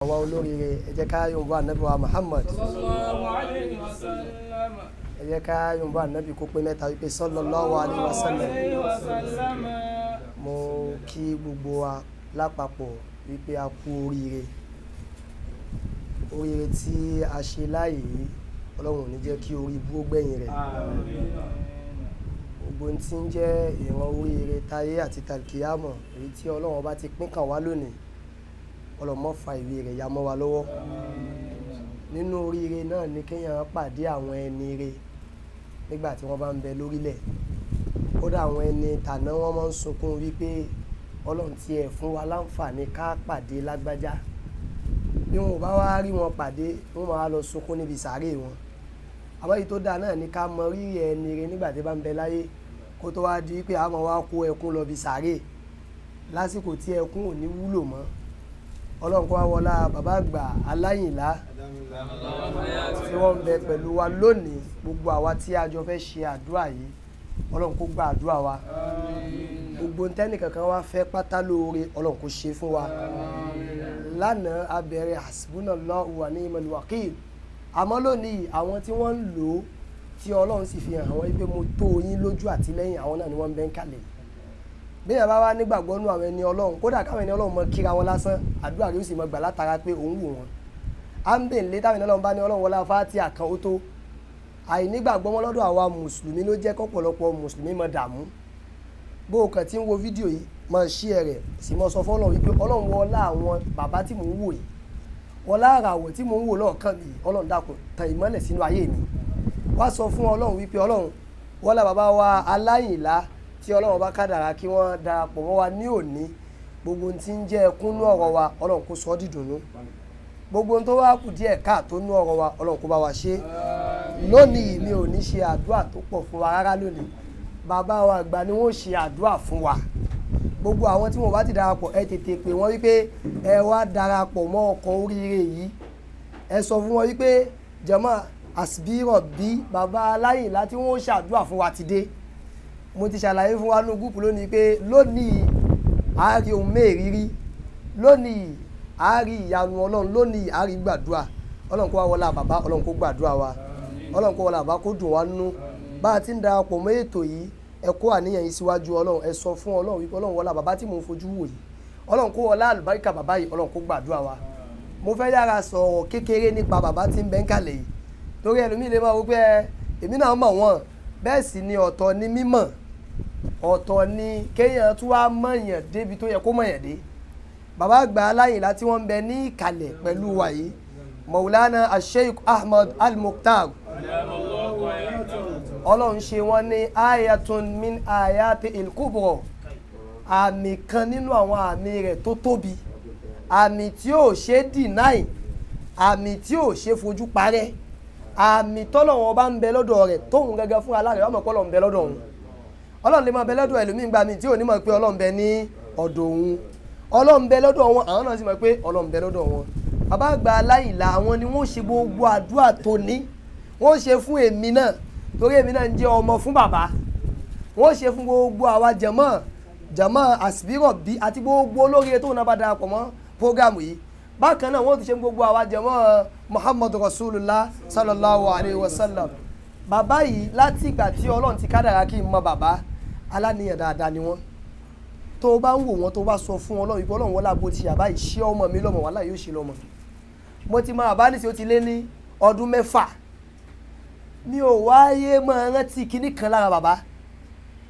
Àwa olóríire ẹ jẹ́ ká yọ̀ǹbọ̀ ànábì wa Muhammad sallallahu alayhi wa sallam. ẹ jẹ́ ká yọ̀ǹbọ̀ ànábì kó pé mẹ́ta wípé sallallahu alayhi wa sallam. Mo kí gbogbo wa lápapọ̀ wípé a kú oríire tí a ṣe láàyè yìí Ọlọ́run ò ní jẹ́ kí orí ibú ó gbẹ̀yìn rẹ̀. Gbogbo ohun tí ń jẹ́ ìran oríire táyé àti tàlkìyámọ̀ èyí tí Ọlọ́run bá ti pín kàn wá lónìí ọlọ́mọ fa ìwé rẹ̀ ya mọ́ wa lọ́wọ́. Nínú oríire náà ni kéèyàn pàdé àwọn ẹni re nígbà tí wọ́n bá ń bẹ lórílẹ̀. Kódà àwọn ẹni tàná wọ́n máa ń sunkún wípé Ọlọ́run ti ẹ̀ fún wa láǹfààní ká pàdé lágbájá. Bí wọn ò bá wá rí wọn pàdé wọ́n máa lọ sunkún níbi sàárè wọn. Àmọ́ èyí tó dáa náà ni ká mọ rírì ẹni re nígbà tí bá ń bẹ láyé kó tó wá di pé a máa wá kó ẹkún lọ bí sàárè lásìkò tí ẹkún ò ní wúlò mọ́. Ọlọ́run kó wá wọlá bàbá àgbà Aláyìnlá tí wọ́n ń bẹ pẹ̀lú wa lónìí. Gbogbo àwa tí a jọ fẹ́ ṣe àdúrà yìí Ọlọ́run kó gba àdúrà wa. Gbogbo ntẹ́nìkankan wá fẹ́ pátá lóore Ọlọ́run kó ṣe fún wa. Lánàá a bẹ̀rẹ̀ hasbunallahu wa ni'mal wakil. Àmọ́ lónìí àwọn tí wọ́n ń lò ó tí Ọlọ́run sì fi hàn wọ́n wípé mo tó yín lójú àtìlẹ́yìn àwọn náà ni wọ́n ń bẹ ń kalẹ̀. Bí ẹ bá wá nígbàgbọ́ nú àwọn ẹni Ọlọ́run kódà káwọn ẹni Ọlọ́run mọ kíra wọn lásán àdúrà rẹ̀ ó sì mọ gbà látara pé òun wò wọn. À ń bè lé táwọn ẹni Ọlọ́run bá ní Ọlọ́run wọlá Fátíhà kan ó tó. Àìnígbàgbọ́ wọn lọ́dọ̀ àwa mùsùlùmí ló jẹ́ kọ́pọ̀lọpọ̀ mùsùlùmí mọ dààmú. Bó o kàn tí ń wo fídíò yìí mọ share rẹ̀ sì mọ sọ fọ́lọ́run wípé Ọlọ́run wọlá àwọn bàbá tí mò ń wò yìí wọlá àràwọ̀ tí mò ń wò lọ́ọ̀kan mi Ọlọ́run dákun tan ìmọ́lẹ̀ sínú ayé mi. Wá sọ fún Ọlọ́run wípé Ọlọ́run wọlá bàbá wa Aláyìnlá tí Ọlọ́run bá kádàrá kí wọ́n darapọ̀ mọ́ wa ní òní gbogbo ohun tí ń jẹ́ ẹkún nú ọ̀rọ̀ wa Ọlọ́run kó sọ dídùnnú. Gbogbo ohun tó wá kù díẹ̀ káàtó nú ọ̀rọ̀ wa Ọlọ́run kó bá wa ṣe. Lónìí mi ò ní ṣe àdúrà tó pọ̀ fún wa rárá lónìí. Bàbá wa àgbà ni wọ́n ṣe àdúrà fún wa. Gbogbo àwọn tí wọ́n bá ti darapọ̀ ẹ tètè pè wọ́n wípé ẹ wá darapọ̀ mọ́ ọkọ̀ oríire yìí. Ẹ sọ fún wọn wípé jàmá àsìbírọ̀ bí bàbá Aláyìnlá tí wọ́n ṣàdúrà fún wa ti dé. Mo ti ṣàlàyé fún wa ní gúúpù lónìí pé lónìí a rí ohun mẹ́rìírí lónìí a rí ìyanu Ọlọ́run lónìí a rí gbàdúrà Ọlọ́run kó wá wọlá bàbá Ọlọ́run kó gbàdúrà wa Ọlọ́run kó wọlá bàbá kó dùn wá nínú. Bá a ti ń darapọ̀ mọ́ ètò yìí ẹ kó àníyàn yìí síwájú Ọlọ́run ẹ sọ fún Ọlọ́run wípé Ọlọ́run wọlá bàbá tí mò ń fojú wò yìí Ọlọ́run kó wọlá àlùbáríkà bàbá yìí Ọlọ́run kó gbàdúrà wa. Mo fẹ́ yára sọ̀rọ̀ kékeré nípa bàbá tí ń bẹ ń kalẹ̀ yìí torí ẹlòmíì lè máa wò pé èmi náà mọ̀ wọ́n bẹ́ẹ̀ sì ni ọ̀tọ̀ ni mímọ̀ ọ̀tọ̀ ni kéèyàn tún wá mọ̀yàn débi tó yẹ kó mọ̀yàn dé. Bàbá àgbà Aláyìnlá tí wọ́n ń bẹ ní ìkàlẹ̀ pẹ̀lú wa yìí Maulana Sheikh Ahmad Al-Mukhtar Ọlọ́run ṣe wọ́n ní ayatun min ayati il-kubra àmì kan nínú àwọn àmì rẹ̀ tó tóbi àmì tí ò ṣe deny àmì tí ò ṣe fojú parẹ́ àmì tọ́lọ́run bá ń bẹ lọ́dọ̀ rẹ̀ tóun gẹ́gẹ́ fún aláàrẹ̀ ọmọ pọ́lọ́ ń bẹ lọ́dọ̀ òun. Ọlọ́run lè máa bẹ lọ́dọ̀ ẹlòmíì gbà mí tí ò ní mọ̀ pé Ọlọ́run bẹ ní ọ̀dọ̀ òun Ọlọ́run bẹ lọ́dọ̀ wọn àwọn náà sì mọ̀ pé Ọlọ́run bẹ lọ́dọ̀ wọn. Bàbá àgbà Aláyìnlá àwọn ni wọ́n ṣe gbogbo àdúrà tó ní wọ́n ṣe fún èmi náà torí èmi náà ń jẹ́ ọmọ fún bàbá wọ́n ṣe fún gbogbo àwa jàmọ́ àsìbírọ̀ bí àti gbogbo olóríire tó náà bá darapọ̀ mọ́ prógámù yìí. Bákan náà wọ́n ti ṣe gbogbo àwa jàmọ́ Muhammadu Rasulullah sallallahu alayhi wa sallam. Bàbá yìí láti ìgbà tí Ọlọ́run ti kádàrá kí n mọ bàbá aláníyàn dáadáa ni wọ́n. Tó o bá ń wò wọ́n tó bá sọ fún Ọlọ́run ìpọ́ Ọlọ́run wọ́n lágbo ti yàbá ìṣe ọmọ mi lọ́mọ wàhálà yóò ṣe lọ́mọ. Mo ti mọ bàbá níṣẹ́ ó ti lé ní ọdún 6. Mi ò wáyé máa rántí kíní kan lára bàbá.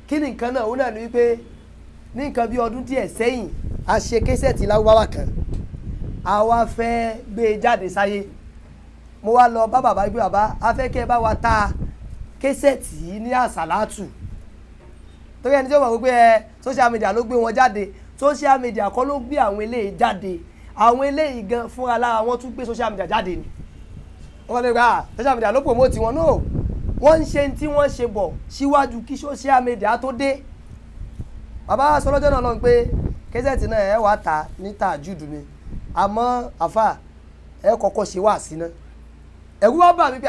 Kíní nǹkan náà ó náà ní wípé ní nǹkan bí ọdún díẹ̀ sẹ́yìn a ṣe késẹ̀tì láwùbáwá kan. A wá fẹ́ gbé e jáde sáyé. Mo wá lọ bá bàbá gbé bàbá a fẹ́ kẹ́ ẹ bá wa ta késẹ̀tì yìí ní àsàlátù torí ẹni tí ó mọ̀ wípé social media ló gbé wọn jáde social media kọ́ ló gbé àwọn eléyìí jáde àwọn eléyìí gan fúnra lára wọn tún gbé social media jáde ni wọ́n lè gba social media ló promote wọn náà wọ́n ń ṣe tí wọ́n ṣe bọ̀ síwájú kí social media tó dé. Bàbá sọ lọ́jọ́ náà lọ́n pé késẹ̀tì náà ẹ wàá ta ní tàjúdù mi àmọ́ àfà ẹ kọ́kọ́ ṣe wá sí náà ẹ̀rú wá bà mí pé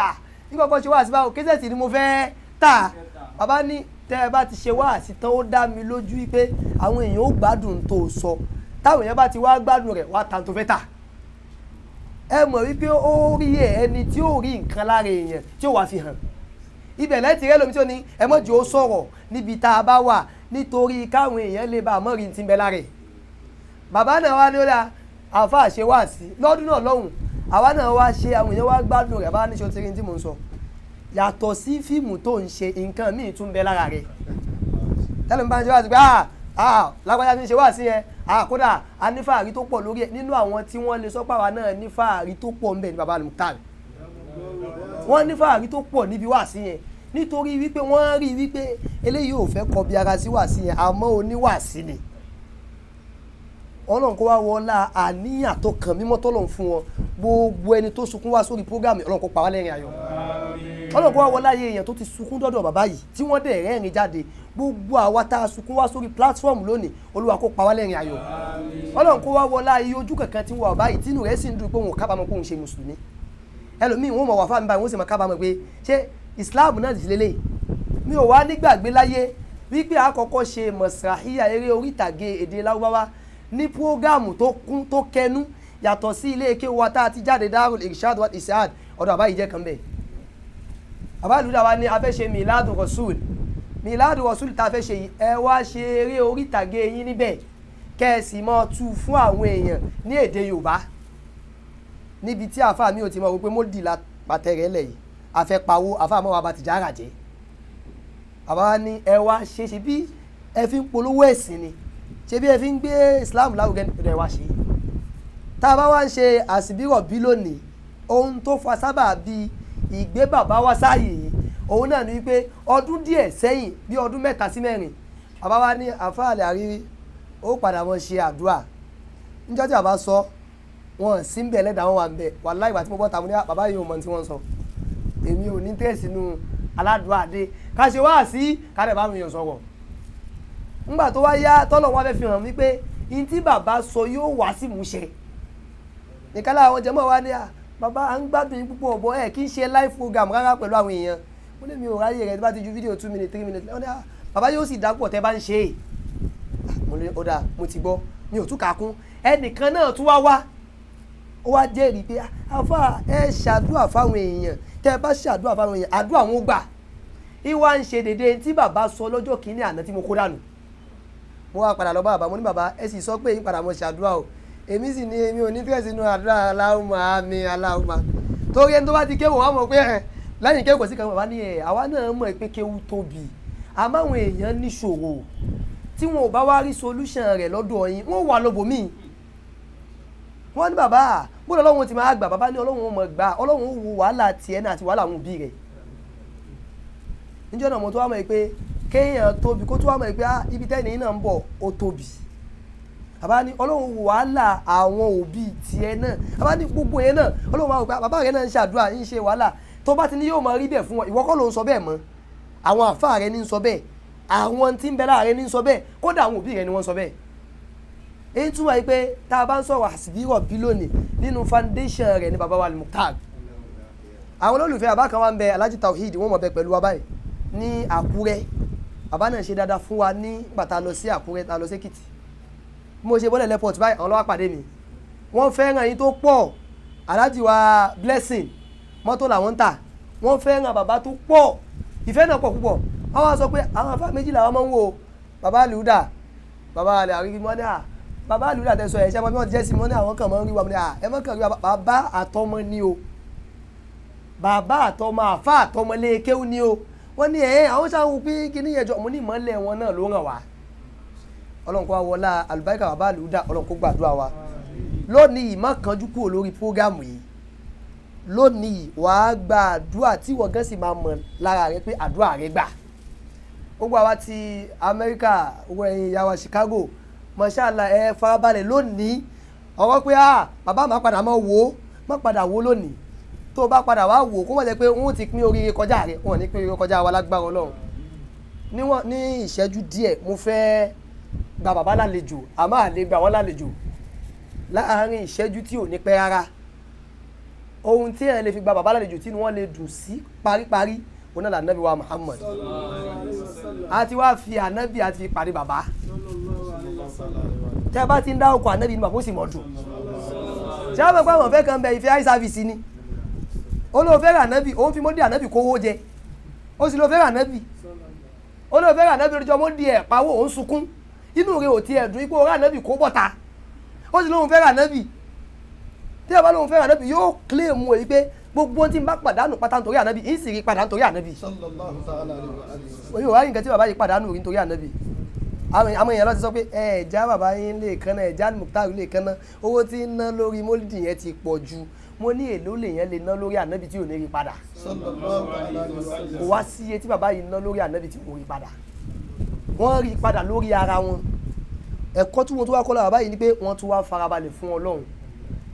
ní kọ́kọ́ ṣe wá sí báwo késẹ̀tì ni mo fẹ́ tà. Bàbá ní tẹ́ ẹ bá ti ṣe wá sí tán ó dá mi lójú wípé àwọn èèyàn ó gbádùn tó sọ táwọn èèyàn bá ti wá gbádùn rẹ̀ wá ta tó fẹ́ tà. ẹ mọ̀ wípé ó rí ẹni tí ó rí nǹkan lára èèyàn tí ó wà fi hàn ibẹ̀ lẹ́tì rẹ́ lómi tí ó ní ẹ mọ̀ jẹ́ ó sọ̀rọ̀ níbi tá a bá wà nítorí káwọn èèyàn lè bá àmọ́ rí ti ń bẹ lára ẹ̀ bàbá náà wá ní ó dá àfa àṣẹ wá sí lọ́dún náà lọ́hùn àwa náà wá ṣe àwọn èèyàn wá gbádùn rẹ̀ bá ní ṣe ó ti rí tí mò ń sọ yàtọ̀ sí fíìmù tó ń ṣe nǹkan míì tún bẹ lára rẹ̀ tẹ́lẹ̀ mi bá ń ṣe wá sí pé lágbájá ti ń ṣe wá sí yẹn kódà a ní fàárí tó pọ̀ lórí ẹ̀ nínú àwọn tí wọ́n lè sọ pàwá náà ní fàárí tó pọ̀ ńbẹ̀ ní baba Al-Mukhtar wọ́n ní fàárí tó pọ̀ níbi wá sí yẹn nítorí wípé wọ́n rí wípé eléyìí ò fẹ́ kọbi ara sí wá sí yẹn àmọ́ oníwàásí ni ọlọ́run kó wá wọlá àníyàn tó kàn mímọ́ tọ́lọ́run fún wọn gbogbo ẹni tó sunkún wá sórí prógámù ọlọ́run kó pa wá lẹ́rìn ayọ̀ ọlọ́run kó wá wọlá ayé èèyàn tó ti sunkún dọ́dọ̀ bàbá yìí tí wọ́n dẹ̀ rẹ́rìn jáde gbogbo àwa tá a sunkún wá sórí platform lónìí olúwa kó pa wá lẹ́rìn ayọ̀ ọlọ́run kó wá wọlá iye ojú kankan tí wọ́n bàbá yìí tínú rẹ̀ sì ń dùn pé wọn ò kábàámọ̀ pé òun ṣe mùsùlùmí ẹlòmíì wọn mọ̀ wà fáwọn báyìí wọ́n sì máa kábàámọ̀ pé ṣé Islam náà ti lélẹ̀ mi ò wá nígbàgbé láyé wípé àkọ́kọ́ ṣe mọ̀sàáhíyà eré orí ìtàgé èdè Lárúbáwá ní prógámù tó kún tó kẹnu yàtọ̀ sí ilé eke wa tá a ti jáde Darul Irshad wal Isad ọ̀dọ̀ àbá yìí jẹ́ kan bẹ́ẹ̀ àbá ìlúdà wa ní a fẹ́ ṣe Miladu Rasul Miladu Rasul tá a fẹ́ ṣe yìí ẹ wá ṣe eré orí ìtàgé yín níbẹ̀ kẹ́ẹ̀sì mọ́ tú fún àwọn èèyàn ní èdè Yorùbá níbi tí àfa mi ò ti mọ̀ wípé mo dì la pàtẹ́rẹ́ lẹ̀ yìí àfẹ́ pawó àfa mọ́ wa bá ti jára jẹ́ àbá wa ní ẹ wá ṣe bí ẹ fi ń polówó ẹ̀sìn ni ṣe bí ẹ fi ń gbé Islam láwùjọ rẹ̀ wá ṣe tá a bá wá ń ṣe àsìbírọ̀ bí lónìí ohun tó fa sábà bí ìgbé bàbá wa sáàyè yìí òun náà ni wípé ọdún díẹ̀ sẹ́yìn bí ọdún 3 sí 4 bàbá wa ní àfáàlẹ̀ àrírí ó padà wọn ṣe àdúrà níjọ́ tí bàbá sọ wọn sí ń bẹ̀ lẹ́dàá wọn wà ń bẹ̀ wàláhì ìgbà tí mo bọ́ ta mo ní bàbá yìí ò mọ̀ tí wọ́n sọ èmi ò ní tẹ̀sí nínú aládùúgbò àdé ká ṣe wá sí kárẹ̀ bá mi yàn sọ̀rọ̀ ńgbà tó wá yá tọ́lọ̀ wá fẹ́ fi hàn wípé in tí bàbá sọ yóò wá sí ìmúṣẹ nìkan láwọn jẹmọ́ wa ní bàbá à ń gbádùn yín púpọ̀ ọ̀bọ ẹ̀ kí n ṣe live program rárá pẹ̀lú àwọn èèyàn mo ní mi ò ráyè rẹ̀ tó bá ti ju fídíò 2 minutes 3 minutes wọ́n ní bàbá yóò sì dápọ̀ tẹ́ bá ń ṣe é mo ní ó dáa mo ti gbọ́ mi ò tún kà kún ẹnìkan náà tún wá ó wá jẹ́rìí pé àfà ẹ ṣàdúrà fáwọn èèyàn tẹ́ ẹ bá ṣàdúrà fáwọn èèyàn àdúrà wọn ó gbà ìwà ń ṣe dédé tí bàbá sọ lọ́jọ́ kìíní àná tí mo kó dànù mo wá padà lọ bá bàbá mo ní bàbá ẹ sì sọ pé yín padà mo ṣàdúrà o èmi sì ní èmi ò ní fẹ́ sínú àdúrà Allahumma àmín Allahumma torí ẹni tó bá ti kéwò wọn mọ̀ pé lẹ́yìn kéwò sí kan bàbá ní àwa náà mọ̀ pé kéwù tóbi àmọ́ àwọn èèyàn níṣòro tí wọn ò bá wá rí solution rẹ̀ lọ́dọ̀ yín wọ́n wà lóbòmíì wọ́n ní bàbá bóyá ọlọ́run ti máa gbà bàbá ní ọlọ́run ó mọ̀ gbà ọlọ́run ó wo wàhálà tiẹ̀ náà àti wàhálà àwọn òbí rẹ̀ níjọ́ náà mo tó wá mọ̀ pé kéèyàn tóbi kó tó wá mọ̀ pé ibi tẹ́ni náà ń bọ̀ ó tóbi bàbá ní ọlọ́run wo wàhálà àwọn òbí tiẹ̀ náà bàbá ní gbogbo yẹn náà ọlọ́run máa wò pé bàbá rẹ̀ náà ń ṣàdúrà ń ṣe wàhálà tó bá ti ní yóò máa rí bẹ́ẹ̀ fún wọn ìwọ kọ́ ló ń sọ bẹ́ẹ̀ mọ́ àwọn àfáà rẹ̀ ní ń sọ bẹ́ẹ̀ àwọn tí ń bẹ láàrin ní ń sọ bẹ́ẹ̀ kódà àwọn òbí rẹ̀ ni wọ́n sọ bẹ́ẹ̀ èyí túmọ̀ yìí pé tá a bá ń sọ̀rọ̀ àsìbírọ̀ bí lónìí nínú foundation rẹ̀ ní baba wa Al-Mukhtar àwọn olólùfẹ́ bàbá kan wá ń bẹ Alhaji Tawhid wọ́n mọ̀ bẹ pẹ̀lú wa báyìí ní Àkúrẹ́ bàbá náà ṣe dáadáa fún wa ní gbàtà lọ sí Àkúrẹ́ tá lọ sí Èkìtì mo ṣe bọ́lẹ̀ airport báyìí àwọn ọlọ́wà pàdé mi wọ́n fẹ́ràn yín tó pọ̀ Alhaji wa Blessing mọ́tò làwọn ń tà wọ́n fẹ́ràn bàbá tó pọ̀ ìfẹ́ náà pọ̀ púpọ̀ wọ́n wá sọ pé àwọn afá méjì làwọn máa ń wo bàbá Al-Huda bàbá alẹ́ àríkí mọ́ ní bàbá Al-Huda tẹ́ sọ ẹ̀ ṣẹ́ mọ́ bí wọ́n ti jẹ́ sí mọ́ ní àwọn kan máa ń rí wa ẹ mọ́ kàn rí wa bàbá àtọmọ ni o bàbá àtọmọ àfá àtọmọ lé kéwú ni o wọ́n ní àwọn sáwọn pé kíní yẹn jọ mo ní ìmọ̀lẹ̀ wọn náà ló ràn wá ọlọ́run kó wá wọlá àlùbáríkà bàbá Al-Huda ọlọ́run kó gbàdúrà wa lónìí má kánjú kúrò lórí prógámù yìí lónìí wàá gba àdúrà tí wọ́n gán sì máa mọ̀ lára rẹ pé àdúrà rẹ gbà gbogbo àwa ti Amẹ́ríkà owó ẹ̀yìn ìyá wa Chicago mọ̀ṣáàlà ẹ farabalẹ̀ lónìí ọ̀rọ̀ pé bàbá máa padà máa wò ó má padà wò ó lónìí tó bá padà wá wò ó kó mọ̀ jẹ́ pé wọ́n ti pín oríire kọjá rẹ̀ wọ́n ní pín oríire kọjá wa lágbára Ọlọ́run ní ìṣẹ́jú díẹ̀ mo fẹ́ gba bàbá lálejò àmọ́ àlè gba wọ́n lálejò láàárín ìṣẹ́jú tí ò ní pẹ́ rárá ohun tí ẹ̀ lè fi gba bàbá lálejò tí wọ́n lè dùn sí paríparí òun náà l'Ànábì wa Muhammad àti wá fi ànábì àti fi pàdé bàbá tẹ́ bá ti ń dá ọkọ̀ ànábì ní bàbá ó sì mọ̀ dùn ṣé wọ́n mọ̀ pé àwọn fẹ́ kan bẹ ìfẹ́ eye service ni olóò fẹ́ rà nábì òun fi mọ́dí ànábì kówó jẹ ó sì lóò fẹ́ rà nábì olóò fẹ́ rà nábì oríjọ mọ́dí ẹ̀ pawó òun sunkún inú rẹ̀ ò tiẹ̀ dùn ipò rà nábì kó bọ́ta ó sì lóun fẹ́ rà nábì tí ẹ bá lóun fẹ́ rà nábì yóò claim èyí pé gbogbo tí n bá pàdánù pátá nítorí ànábì ń sì rí padà nítorí ànábì òye ò wá rí nǹkan tí bàbá yìí pàdánù rí nítorí ànábì àwọn èèyàn lọ ti sọ pé ẹ̀ẹ́dá bàbá yín lè kánná ẹ̀ẹ́dá Mukhtar lè kánná owó tí ń ná lórí mólídì yẹn ti pọ̀ ju mo ní èlò lèèyàn lè ná lórí ànábì tí ò ní rí padà kò wá sí iye tí bàbá yìí ná lórí ànábì tí kò rí padà wọ́n rí padà lórí ara wọn ẹ̀kọ́ tí wọ́n tún wá kọ́ lára bàbá yìí ni pé wọ́n tún wá farabalẹ̀ fún Ọlọ́run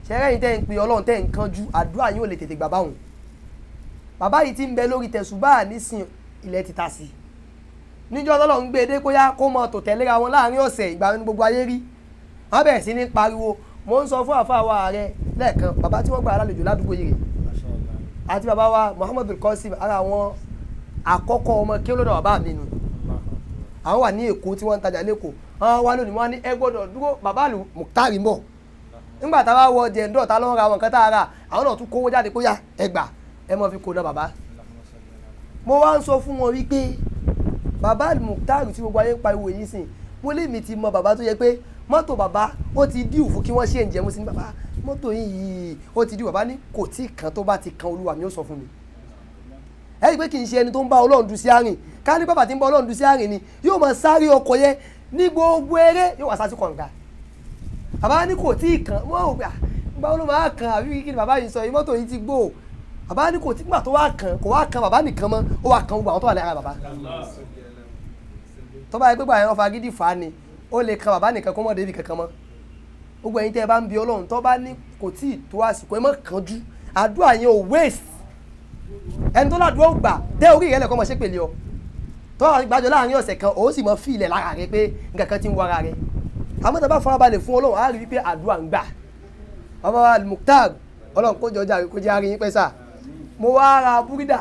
ṣẹ́rẹ́ yìí tẹ́ ń pe Ọlọ́run tẹ́ ń kánjú àdúrà yín ò lè tètè gbà báwọn bàbá yìí ti ń bẹ lórí tẹ̀sùbá nísìn ilẹ̀ ti ta sí níjọ́ Ọlọ́run gbé dé kóyá kó mọ tò tẹ̀léra wọn láàrin ọ̀sẹ̀ ìgbà ní gbogbo ayé rí wọ́n bẹ̀rẹ̀ sí ní pariwo mo ń sọ fún àfáà wa ààrẹ lẹ́ẹ̀kan bàbá tí wọ́n gbà lálejò ládùúgbò yìí rẹ̀ àti bàbá wa Muhammadu Qasim ara àwọn àkọ́kọ́ ọmọ kí ó lọ́dọ̀ bàbá mi nù àwọn wà ní Èkó tí wọ́n ń tajà lẹ́kọ̀ọ́ àwọn wà lónìí wọ́n ní ẹ gbọ́dọ̀ dúró bàbá Mukhtar ń bọ̀ nígbà tá a wá wọ jẹ̀ǹdọ̀ tá lọ́wọ́ ra àwọn nǹkan tá a rà àwọn náà tún kówó jáde kóyá ẹgbà ẹ mọ̀ fi kó náà bàbá mo wá ń sọ fún wọn wípé bàbá Mukhtar tí gbogbo ayé ń pariwo yìí sìn mo lè mi ti mọ bàbá tó yẹ pé mọ́tò bàbá ó ti díù fún kí wọ́n ṣe ń jẹun sí ní bàbá mọ́tò yìí ó ti díù bàbá ní kò tí ì kan tó bá ti kan Olúwa mi ó sọ fún mi ẹ rí i pé kì í ṣe ẹni tó ń bá Ọlọ́run dùn sí àárín ká ní bàbá tí ń bá Ọlọ́run dùn sí àárín ni yóò máa sáré ọkọ̀ yẹn ní gbogbo eré yóò wá sá sí kọ̀ǹga bàbá ní kò tí ì kan wọ́n ò gbà nígbà wo ló máa kan àbí kí ni bàbá yìí sọ yìí mọ́tò yìí ti gbó bàbá ní kò tí gbà tó wá kan kò wá kan bàbá nìkan mọ́ ó wá kan gbogbo àwọn tó wà lára bàbá tó bá yẹ pé gbà yẹn wọ́n fa gidi fà á ni ó lè kan bàbá nìkan kó mọ̀ débi kankan mọ́ gbogbo ẹ̀yin tẹ́ ẹ bá ń bi Ọlọ́run tó bá ní kò tí ì tó àsìkò ẹ má kánjú àdúrà yẹn ò waste ẹni tó ládùúgbò gbà tẹ́ orí rẹ̀ lẹ́kọ́ mọ̀ ṣe pèlè ọ tó gbàjọ láàrin ọ̀sẹ̀ kan ó sì mọ̀ fi ilẹ̀ lára rẹ pé nǹkan kan ti ń wọ ara rẹ àmọ́ tó bá farabalẹ̀ fún Ọlọ́run á rí wípé àdúrà ń gbà bàbá wa Mukhtar Ọlọ́run kó jọjà kó jẹ́ àárín yín pẹ́ sà mo wá ra búrídà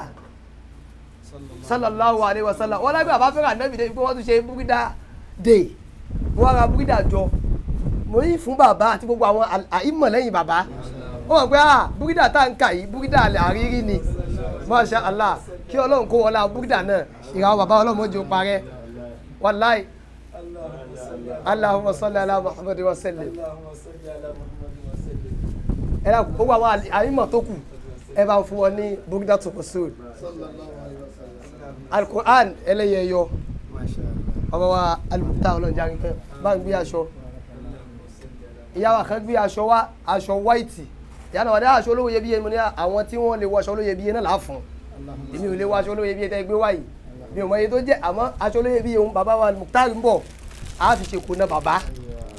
sallallahu alayhi wa sallam wọ́n lágbé àbá fẹ́ràn nẹ́bì dé pé wọ́n tún ṣe búrídà dé mo wá ra búrídà jọ mo yí fún bàbá àti gbogbo àwọn àìmọ̀ lẹ́yìn bàbá ó mọ̀ pé búrídà tá ń kà yìí búrídà àrírí ni Masha Allah kí Ọlọ́run kó wọlá búrídà náà ìràwọ̀ bàbá Ọlọ́run mọ́jọ parẹ́ wallahi Allahumma salli ala Muhammad wa sallim ẹ̀rọ gbogbo àwọn àìmọ̀ tó kù ẹ bá fún wọn ní búrídà tó kò sóòrò Al-Qur'an ẹlẹ́yẹyọ ọmọ wa Al-Mukhtar Ọlọ́run járe pẹ́ bá ń gbé aṣọ ìyáwó kan gbé aṣọ wá aṣọ white ìyáwó wà ní aṣọ olówó iyebíye mo ní àwọn tí wọ́n lè wọ aṣọ olówó iyebíye náà láàfún èmi ò lè wọ aṣọ olówó iyebíye tẹ́ gbé wáyìí mi ò mọ iye tó jẹ́ àmọ́ aṣọ olówó iyebíye òun bàbá wa Mukhtar ń bọ̀ á fi ṣe kó ná bàbá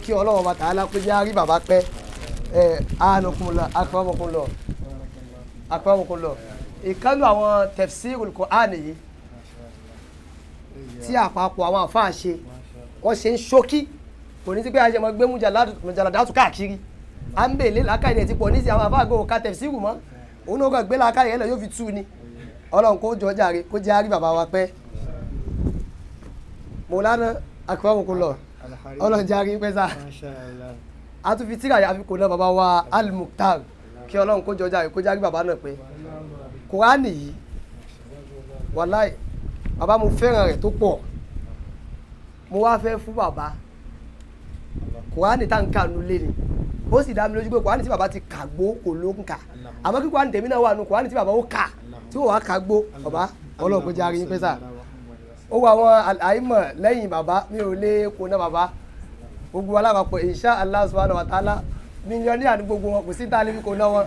kí Ọlọ́run bá tààlà kó jẹ́ àrí bàbá pẹ́ àánúkúnlọ akọ́mọkúnlọ ìkánú àwọn tafsirul Qur'an yìí tí àpapọ̀ àwọn àfáà ṣe wọ́n ṣe ń ṣókí kò ní sí pé a ṣe mọ́ gbé mùjàládátù káàkiri à ń bèèlé làákàyè rẹ̀ ti pọ̀ ní sí àwọn àfáà gbọ́ ká tafsiru mọ́ òun náà kàn gbé làákàyè rẹ̀ lọ yóò fi tú ni Ọlọ́run kó jọ jàre kó jẹ́ àrí bàbá wa pẹ́ Maulana akọ́mọkúnlọ Ọlọ́run jẹ́ àrí pẹ́ sá a tún fi tíra yà fi kò náà bàbá wa Al-Mukhtar kí Ọlọ́run kó jọ jàre kó jẹ́ àrí bàbá náà pẹ́ Kùránì yìí wàláì bàbá mo fẹ́ràn rẹ̀ tó pọ̀ mo wá fẹ́ fún bàbá Kùránì tá n kà nù lé ni ó sì dá mi lójú pé Kùránì tí bàbá ti kà gbó kò ló ń kà àmọ́ kí Kùránì tèmi náà wà nù Kùránì tí bàbá ó kà tí ó wà kà gbó bàbá Ọlọ́run kó jẹ́ àrí yín pẹ́ sà ó wà àwọn àìmọ̀ lẹ́yìn bàbá mi ò lè kó ná bàbá gbogbo alápapọ̀ insha Allah subhanahu wa ta'ala mílíọ̀nì àti gbogbo wọn kò sí tá a lè fi kó ná wọn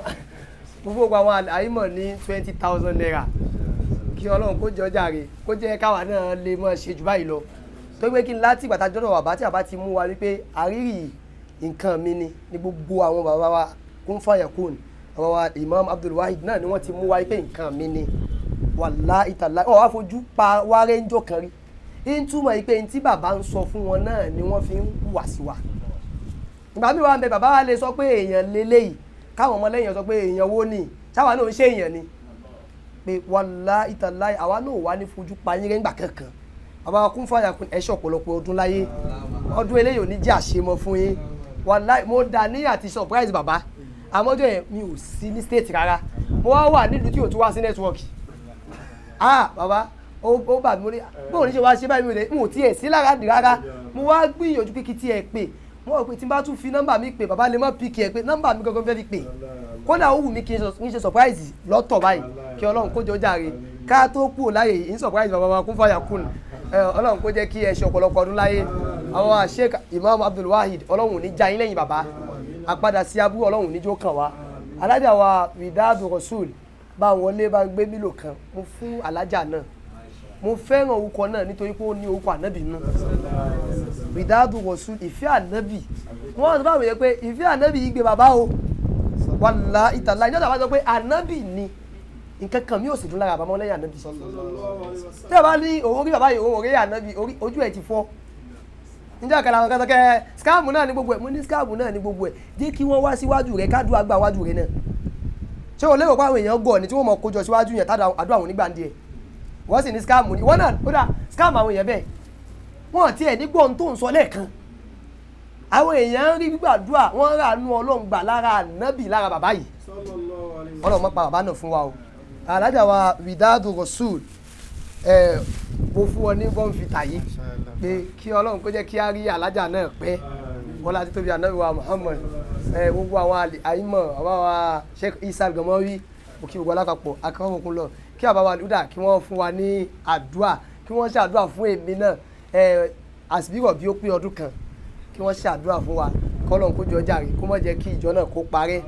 gbogbo àwọn àìmọ̀ ní 20,000 naira kí Ọlọ́run kó jọ jàre kó jẹ́ káwa náà lè mọ̀ ṣe jù báyìí lọ tó gbé kí n láti ìgbà tá a jọ́dọ̀ bàbá tí bàbá ti mú wa wípé àrírí nǹkan mi ni ní gbogbo àwọn bàbá wa kún fàyàkùn bàbá wa Imam Abdul Wahid náà ni wọ́n ti mú wa wípé nǹkan mi ni wallahi ta'ala ọ̀ wá fojú pa wáré ń jọ kan rí ń túmọ̀ yìí pé ní tí bàbá ń sọ fún wọn náà ni wọ́n fi ń hùwà sí wa ìgbà mi wà ń bẹ bàbá wa lè sọ pé èèyàn lélẹ́yìí káwọn ọmọ lẹ́yìn sọ pé èèyàn wo ni sáwa náà ń ṣe èèyàn ni pé wallahi ta'ala àwa náà wà ní fojú pa yín rẹ́ngbà kankan bàbá kún fàyà kún ẹ̀ṣọ́ ọ̀pọ̀lọpọ̀ ọdún láyé ọdún eléyìí ò ní jẹ́ àṣemọ fún yín wallahi mo dà ní àti surprise bàbá àmọ́jọ́ yẹn mi ò sí ní state rárá mo wá wà nílùú tí ò tún wá sí nẹ́tíwọ́ọ̀kì bàbá ó bà mí mo ní bóun ní ṣe wá ṣe báyìí mi ò tiẹ̀ sí lára dì rárá mo wá gbìyànjú pé kí tiẹ̀ pè mo rò pé tí n bá tún fi nọ́mbà mi pè bàbá lè mọ́ píkì ẹ̀ pé nọ́mbà mi gangan fẹ́ fi pè kódà ó wù mí kí n ṣe surprise lọ́tọ̀ báyìí kí ọlọ́run kó jọ jàre ká tó kú láyè yìí ń surprise bàbá wa kún fàyà kún ọlọ́run kó jẹ́ kí ẹ ṣe ọ̀pọ̀lọpọ̀ ọdún láyé àwọn Sheikh Imam Abdul Wahid ọlọ́run ní já yín lẹ́yìn bàbá àpadà sí abúrò ọlọ́run níjó kàn wá alájà wa Widadu Rasul bá wọlé bá gbé mílò kan mo fún alájà náà mo fẹ́ràn orúkọ náà nítorí pé ó ní orúkọ ànábì nù Widadu Rasul ìfẹ́ ànábì wọ́n sọ fáwọn èèyàn pé ìfẹ́ ànábì yìí gbé bàbá o wàlá ìtàlá ìjọba bá sọ pé ànábì ni nǹkan kan mi ò sì dún lára àbámọ́ lẹ́yìn ànábì tí a bá ní òun rí bàbá yìí òun rí ànábì ojú ẹ̀ ti fọ́ níjẹ́ àkàlà àwọn kan sọ kẹ́ skáàmù náà ní gbogbo ẹ̀ mo ní skáàmù náà ní gbogbo ẹ̀ jẹ́ kí wọ́n wá síwájú rẹ̀ kádùn àgbà wájú rẹ̀ náà ṣé o lérò pé àwọn èèyàn gọ̀ ni tí wọ́n mọ̀ kójọ síwájú yẹn tádà àdúrà àwọn onígbà ń díẹ̀ wọ́n sì ní skáàmù ni wọ́n náà ó dà skáàmù àwọn èèyàn bẹ́ẹ̀ wọ́n ti ẹ̀ ní gbọ́n tó ń sọ lẹ́ẹ̀kan àwọn èèyàn rí gbígbàdúrà wọ́n rà nú ọlọ́run gbà lára ànábì lára bàbá yìí ọlọ́run mọ́ pa bàbá náà fún wa o alájà wa Widadu Rasul mo fún ọ ní bọ́ǹfìtà yìí pé kí ọlọ́run kó jẹ́ kí á rí alájà náà pẹ́ wọ́n láti tóbi ànábì wa Muhammad gbogbo àwọn àìmọ̀ àbáwa Sheikh Isa Gamowi òkè gbogbo alápapọ̀ akọ́kùnkùn lọ kí àbáwa lúdà kí wọ́n fún wa ní àdúà kí wọ́n ṣàdúà fún èmi náà àsìbírọ̀ bí ó pé ọdún kan kí wọ́n ṣàdúà fún wa kọ́lọ́n kó jọ jàre kó má jẹ́ kí ìjọ náà kó parẹ́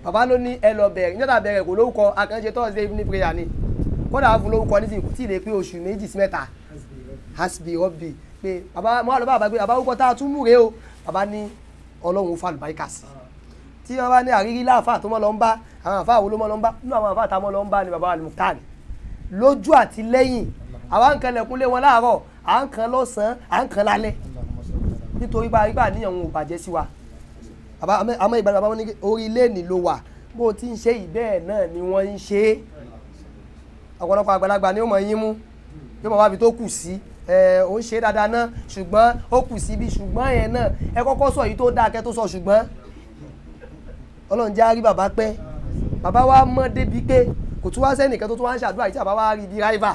bàbá ló ní ẹ lọ bẹ̀rẹ̀ nígbà bẹ̀rẹ̀ kò lórúkọ akànṣe Thursday evening prayer ni kódà fún lórúkọ nísìnyí kò tí ì lè pé oṣù 2 sí 3 hasbi rọ́bì pé bàbá mo wà lọ́ bàbá pé bàbá orúkọ tá a tún mú rèé o bàbá ní ọlọ́run fa àlùbáríkà sí tí wọ́n bá ní àrírí láàfà tó mọ́ lọ ń bá àwọn àfà wo ló mọ́ lọ ń bá nínú àwọn àfà tá mọ́ lọ ń bá ni bàbá Al-Mukhtar lójú àti lẹ́yìn àwa ń kan lẹ̀kún lé wọn láàárọ̀ à ń kan lọ́sàn-án à ń kan lálẹ́ nítorí bá arígbà níyàn wọn ò bàjẹ́ sí wa àmọ́ ìgbà bàbá wọn ní orí ilé ní ló wà bó o ti ń ṣe ìbẹ́ẹ̀ náà ni wọ́n ń ṣe é ọ̀pọ̀lọpọ̀ àgbàlagbà ni ó mọ̀ yín mú yóò mọ̀ wá fi tó kù sí ó ń ṣe dáadáa náà ṣùgbọ́n ó kù sí bí ṣùgbọ́n yẹn náà ẹ kọ́kọ́ sọ èyí tó dáa kẹ́ tó sọ ṣùgbọ́n ọlọ́run jẹ́ àrí bàbá pẹ́ bàbá wa mọ́ débi pé kò tún wá sẹ́nìkan tó tún wá ń ṣàdúrà tí bàbá wa rí bí ráìvà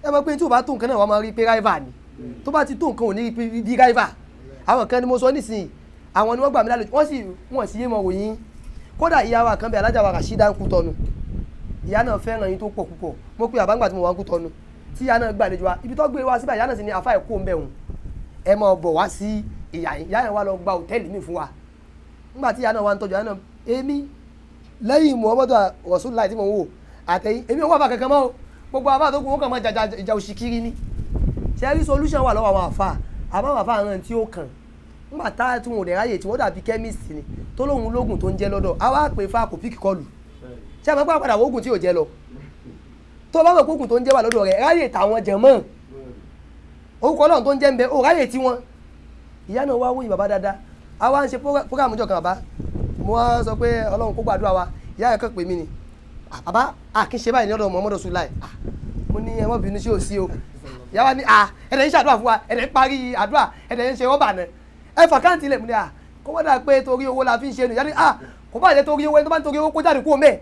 ẹ mọ̀ pé tí ò bá tó nǹkan náà wọ́n máa rí pé ráìvà ni tó bá ti tó nǹkan ò ní rí bí ráìvà àwọn kan ni mo sọ nísìnyí àwọn ni wọ́n gbà mí lálejò wọ́n sì yé mọ̀ wòyìn kódà ìyá wa kan bẹ alájà wa Rashida ń kú tọnu ìyá náà fẹ́ràn yín tó pọ̀ púpọ̀ mo pe àbáǹgbà tí mo wá ń kú tọnu tí ìyá náà gbàlejò wa ibi tó gbé wá síbẹ̀ ìyá náà sì ní afá ẹ̀kọ́ ń bẹ̀ hùn ẹ máa bọ̀ wá sí ìyá yẹn wá lọ gba hòtẹ́ẹ̀lì mi fún wa nígbà tí ìyá náà wá ń tọ́jú ìyá náà èmi lẹ́yìn Muhammadu Rasulullah tí mo wò àtẹ̀yìn èmi ò wá fà kankan mọ́ o gbogbo àfà tó kù wọ́n kàn máa ìjà òṣì kiri ni ṣe rí solution wà lọ́wọ́ àwọn àfà àmọ́ àwọn àfà náà tí ó kàn nígbà tá tí wọn ò dẹ̀ ráyè tí wọ́n dàbí chemist ni tó lóhun lóògùn tó ń jẹ́ lọ́dọ̀ àwa pè fà kò píkì kọlù ṣé àmọ́ pàápàá padà wọ́gùn tí ò jẹ́ lọ tó bá mọ̀ kókùn tó ń jẹ́ wà lọ́dọ̀ rẹ̀ ráyè tàwọn jẹ̀mọ́ orúkọ Ọlọ́run tó ń jẹ́ ń bẹ ó ráyè tí wọn ìyá náà wá wúyìn bàbá dáadáa àwa ń ṣe prógrámù jọ kan bàbá mo wá sọ pé Ọlọ́run kó gbàdúrà wa ìyá yẹn kàn pè mí ni bàbá àkínṣe báyìí ní ọ̀dọ̀ Muhammadu Rasulullah mo ní ẹ má bínú sí òsí o ìyá wa ní ẹ̀dẹ̀ ń ṣàdúrà fún wa ẹ̀dẹ̀ ń parí àdúrà ẹ̀dẹ̀ ń ṣe rọ́bà náà ẹ fà káàntì ilẹ̀ mu ni kó wọ́n dà pé torí owó la fi ń ṣe nù yá ni kò bá yẹ torí owó ẹni tó bá ń torí owó kó jáde kúrò mẹ́ẹ̀.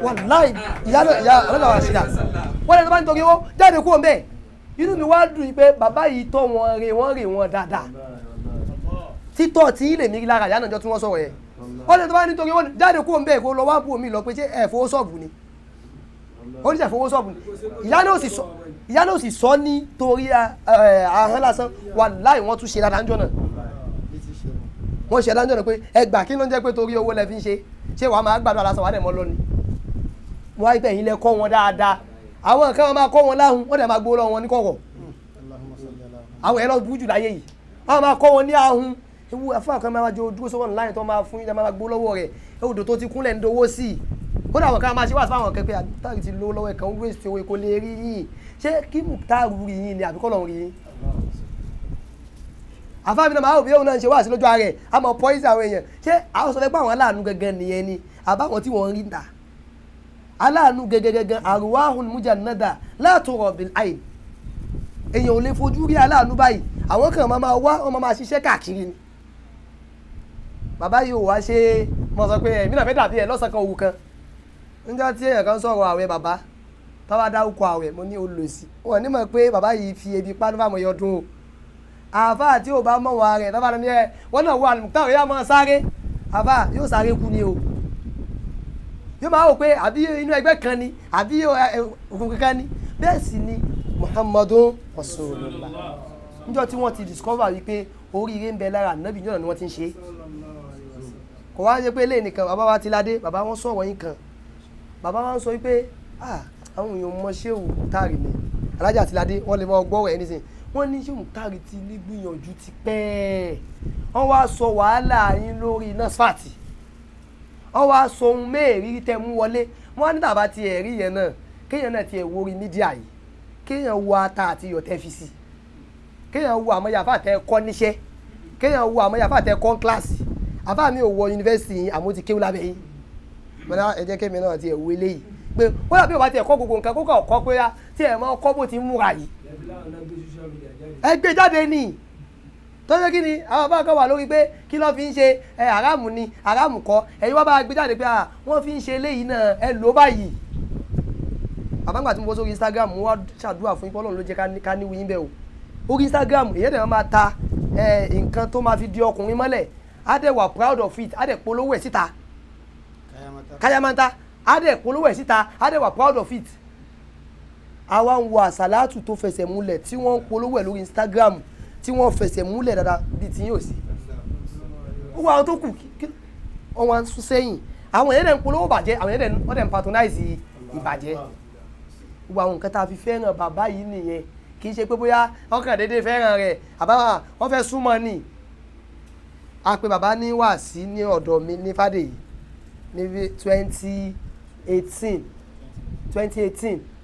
wàláì ìyá ọlọ́dà wà sídà wọ́n lẹ́nu tó bá ń torí owó jáde kúrò mẹ́ẹ̀ inú mi wá dùn pé bàbá yìí tọ́ wọn rè wọn dáadáa títọ́ tí ilé mi lára ìyá náà jọ tí wọ́n sọ̀rọ̀ yẹn wọ́n lẹ́nu tó bá ń torí owó jáde kúrò mẹ́ẹ̀ kó lọ wá bù mí lọ pé ṣé ẹ̀ fowó sọ̀bù ni oníṣẹ́ fowó sọ̀bù ni ìyá náà sì sọ ní torí ahọ́n lásán wàláì wọ́n tún ṣe dáadáa ńjọ́ náà wọ́n ṣe dáadáa ńjọ́ náà pé ẹgbà kí ló ń jẹ́ pé torí owó lẹ fi ń ṣé wàá máa gbàdúrà lásán wàá dẹ̀ mọ́ lọ́ni wọ́n á gbẹ̀ yín lẹ kọ́ wọn dáadáa àwọn nǹkan wọn máa kọ́ wọn láhùn wọ́n dẹ̀ máa gbowó lọ́wọ́ wọn ní kọ̀kọ̀ àwọn ẹ̀rọ burú jù láyé yìí wọ́n máa kọ́ wọn ní ahùn ewu ẹ̀fọ́ kan máa jọ dúró sọ́wọ́n láyìn tó máa fún yín máa gbowó lọ́wọ́ rẹ̀ odò tó ti kúnlẹ̀ ń dowó sí i kódà àwọn kan máa ṣe wá sí fáwọn kẹ́kẹ́ àtàrí ti lówó lọ́wọ́ ẹ̀kan ń wéṣẹ̀ owó kò lè rí yín ṣé kí Muktaru rí yín ni àbíkọ́ lọ́run rí yín àfáàmì náà máa wò bí òun náà ń ṣe wá sí lójú ààrẹ àmọ́ pọ́ìsì àwọn èèyàn ṣé àwọn sọ pé àwọn aláàánú gẹ́gẹ́ nìyẹn ni àbáwọn tí wọ́n ń rí ta aláàánú gẹ́gẹ́ arwahun mujannada la tura bil ayn èèyàn ò lè fojú rí aláàánú báyìí àwọn kan máa wá wọn máa ṣiṣẹ́ káàkiri ni bàbá yìí ò wá ṣe mọ̀ sọ pé ẹ̀mí náà fẹ́ dàbí ẹ̀ lọ́sàn kan òwú kan níjọ́ tí èèyàn kan sọ̀rọ̀ àwẹ̀ bàbá tọ́wọ́ dárúkọ àwẹ̀ mo ní olùsí wọn ní mọ̀ pé bàbá yìí fi ebi pánú fáwọn ẹyọ dún o àfà tí ò bá mọ̀ wà rẹ̀ tọ́wọ́ ní ẹ wọ́n náà wọ àlùmùtá òye àmọ́ sáré àfà yóò sáré kú ni o yóò máa wò pé àbí inú ẹgbẹ́ kan ni àbí òkùnkùn kan ni bẹ́ẹ̀ sì ni Muhammadun Rasulullah níjọ́ tí wọ́n ti discover wípé oríire ń bẹ lára ànábì níjọ́ náà ni wọ́n ti ń ṣe kò wá ṣe pé lè nìkan bàbá wa ti ládé bàbá wọn sọ̀rọ̀ yín kan bàbá wa ń sọ wípé àwọn èèyàn mọ ṣéwù táàrí ni alájà ti ládé wọ́n lè mọ gbọ́rọ̀ ẹni sìn wọ́n ní ṣéwù táàrí ti ní gbìyànjú ti pẹ́ wọ́n wá sọ wàhálà yín lórí nọ́sfàtì wọ́n wá sọ ohun mẹ́ẹ̀ẹ́rí tẹ́ mú wọlé wọ́n ní tàbá ti ẹ̀rí yẹn náà kéèyàn náà ti ẹ̀ wo orí mídíà yìí kéèyàn wo ata àti iyọ̀ tẹ́ fi sí kéèyàn wo àmọ́yàfà tẹ́ kọ́ níṣẹ́ kéèyàn wo àmọ́yàfà tẹ́ kọ́ kíláàsì àfà mi ò wọ yunifásitì yìí àmọ́ ti kéwú lábẹ́ yìí mọ́lá ẹ jẹ́ kémi náà ti ẹ̀ wo eléyìí pé wọ́n yà bí wọ́n ti ẹ̀ kọ́ gbogbo nǹkan kó kọ́ pé tí ẹ̀ máa kọ́ bó ti múra yìí ẹ gbé jáde ní tọ́jú kí ni àwọn bá kọ́ wà lórí pé kí ló fi ń ṣe àràmù ni àràmù kọ́ ẹ̀yin wọ́n bá gbé jáde pé wọ́n fi ń ṣe eléyìí náà ẹ lò báyìí àbáǹgbà tí mo bọ́ sórí Instagram wọ́n ṣàdúrà fún Ọlọ́run ló jẹ́ ká ní wíyín bẹ́ẹ̀ o orí Instagram èyí dẹ̀ máa ta nǹkan tó máa fi di ọkùnrin mọ́lẹ̀ á dẹ̀ wà proud of it á dẹ̀ polówó ẹ̀ síta káyamata á dẹ̀ polówó ẹ̀ síta á dẹ̀ wà proud of it àwa ń wo àsàlátù tó fẹsẹ̀ múlẹ̀ tí wọ́n ń polówó ẹ̀ lórí Instagram tí wọ́n fẹsẹ̀ múlẹ̀ dáadáa bíi tí yóò sí ó wà àwọn tó kù wọ́n wá ń sún sẹ́yìn àwọn èèyàn dẹ̀ ń polówó bàjẹ́ àwọn èèyàn dẹ̀ ń patronize ìbàjẹ́ gbogbo àwọn nǹkan tá a fi fẹ́ràn bàbá yìí nìyẹn kì í ṣe pé bóyá ọkàn déédéé fẹ́ràn rẹ̀ àbáwá wọ́n fẹ́ súnmọ́ ni a pe bàbá ní wàásí ní ọ̀dọ̀ mi ní Fádèyí ní 2018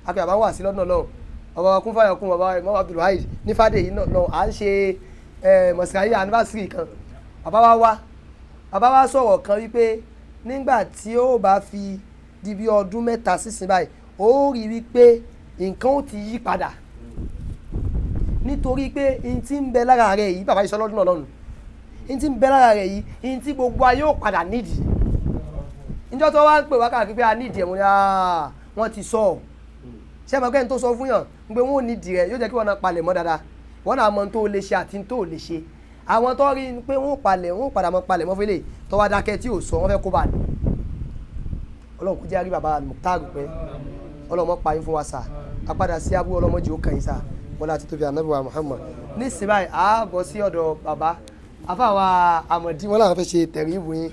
a pe bàbá wàásí lọ́dún náà bàbá kún fàyọkún bàbá Imam Abdul Wahid ní Fádèyí náà à ń ṣe mọ̀síkáyé anniversary kan bàbá wa sọ̀rọ̀ kan wípé nígbà tí ó bá fi di bí ọdún mẹ́ta sísìn báyìí ó rí wípé nǹkan ó ti yí padà nítorí pé n ti ń bẹ lára rẹ̀ yìí bàbá iṣẹ́ lọ́dún náà lọ́nu n ti ń bẹ lára rẹ̀ yìí n ti gbogbo ayé ò padà nídìí níjọ́ tó wá ń pè wá káàkiri pé a nídìí ẹ̀ wọ́n ti sọ ọ́ ṣé ẹ̀mọ́ kẹ́ni tó sọ fún yàn ń pé wọ́n ò nídìí rẹ̀ yóò jẹ́ kí wọ́n náà palẹ̀ mọ́ dáadáa wọ́n náà mọ tó lè ṣe àti tó lè ṣe àwọn tó rí pé wọ́n padà mọ́ palẹ̀ mọ́ fẹ́lẹ̀ tó wá dákẹ́ tí ò sọ wọ́n fẹ́ kó bá ní Ọlọ́run kò jẹ́ àrí bàbá Mukhtar pẹ́ Ọlọ́run mọ́ pa yín fún wa sà apádà sí abúlé ọlọ́mọdé ó kàn yín sà wọ́n láti tóbi ànábì wa Muhammad ní ìsìn báyìí àá bọ́ sí ọ̀dọ̀ bàbá afáwa Àmọ̀dí wọn làwọn fẹ́ ṣe tẹ̀rí ìbò yín